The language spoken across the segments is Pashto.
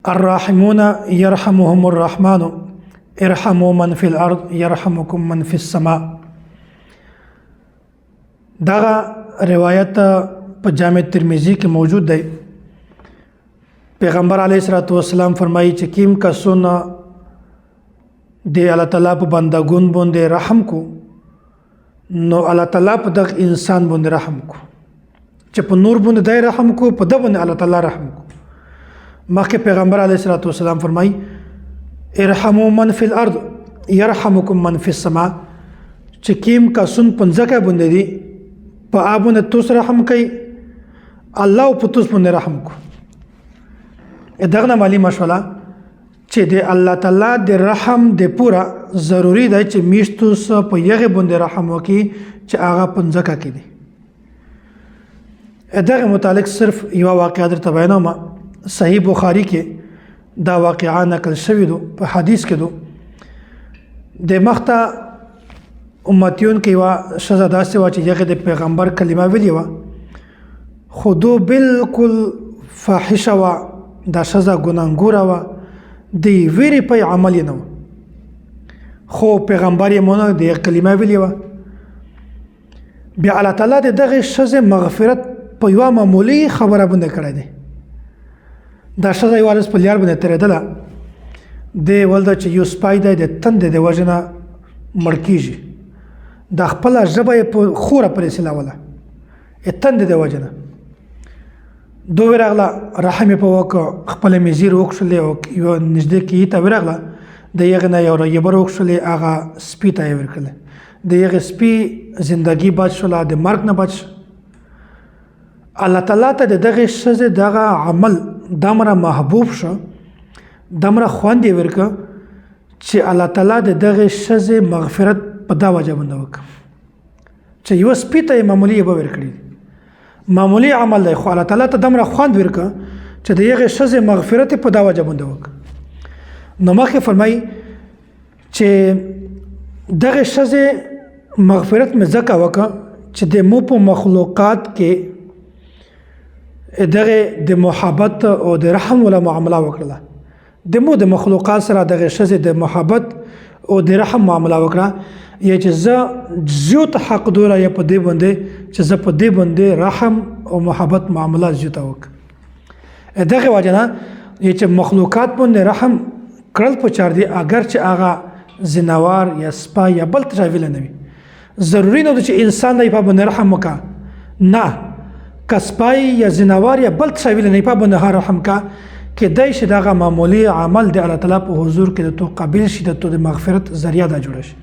الراحمون يرحمهم الرحمن ارحموا من في الارض يرحمكم من في السماء. دغه روایت په جامع ترمذی کې موجود دی. پیغمبر علیه الصلاۃ والسلام فرمایي چې کیم کسونه د الله تعالی په بندګون باندې رحم کو نو الله تعالی په دغه انسان باندې رحم کو چې په نور باندې دای رحم کو په د باندې الله تعالی رحم کو. مخکې پیغمبر علیه الصلاۃ والسلام فرمایي ارحموا من فی الارض يرحمكم من فی السماء چې کیم کسون پنځکه باندې دي په ابونه توس رحم کوي الله په توس باندې رحم کو. دغه مالی مشوله چې د الله تعالی د رحم د پورا ضروری دی چې میشتوس په یغه باندې رحم وکي چې هغه پنځکه کې دي. دغه متعلق صرف یو واقعه درته بیانوم. صحیح بخاری کې دا واقعا نقل شوی دو په حدیث کې دو د مخته امتیون کې وا شزا داسې وا چې یغه د پیغمبر کلمه ویلی وا خودو بالکل فاحشه وا دا شزا ګناګوره وا دی ویری په عمل نه خو پیغمبر یې مونږ د کلمه ویلی وا بیا الله تعالی دغه شزه مغفرت په یو معمولی خبره باندې کړی دی. دا شزه یو ورځ په لیار باندې تیرېدله د ولدا چې یو سپای دی د تند د وژنه مړ کیږي د خپل ژبه په خوره پرې سلاوله تند د وژنه دوه راغله رحم په وک خپل میزیر وکښلې او یو نږدې کې ته ورغله د یغه نه یو یبر وکښلې هغه سپی ته ورکړل د یغه سپی زندگی بچ شوله د مرګ نه بچ. الله تعالی ته دغه شزه دغه عمل دمره محبوب شو دمره خوند ورکه چې الله تعالی دغه شزه مغفرت په دا وجه باندې وک چې یو سپی ته معمولی به ورکړي معمولی عمل دی خو الله تعالی ته دمره خوند ورکه چې دغه شزه مغفرت په دا وجه باندې وک. نو مخکې فرمایي چې دغه شزه مغفرت مې ځکه وکه چې د مو په مخلوقات کې دغه د محبت او د رحم ولا معامله وکړه د مو د مخلوقات سره دغه شزه د محبت او د رحم معامله وکړه یا چې زه زیات حق دوره یا په دې باندې چې زه په دې باندې رحم او محبت معامله زیات وک. دغه وجنه چې مخلوقات باندې رحم کړل په چار دي اگر چې هغه زناوار یا سپا یا بل تراویل نه وي ضروری نه چې انسان نه په باندې رحم وکا نه کسپای یا زناوار یا بل تراویل نه په باندې رحم کا کې دای شي دغه معمولی عمل د الله تعالی په حضور کې د تو قابل شي د تو د مغفرت ذریعہ دا جوړ شي.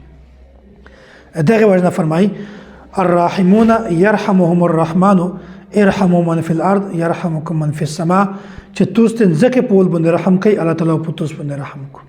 دغه وجنه فرمای الراحمون يرحمهم الرحمن ارحموا من في الارض يرحمكم من في السماء چې توستن زکه په ول باندې رحم کوي الله تعالی په توس باندې رحم کوي.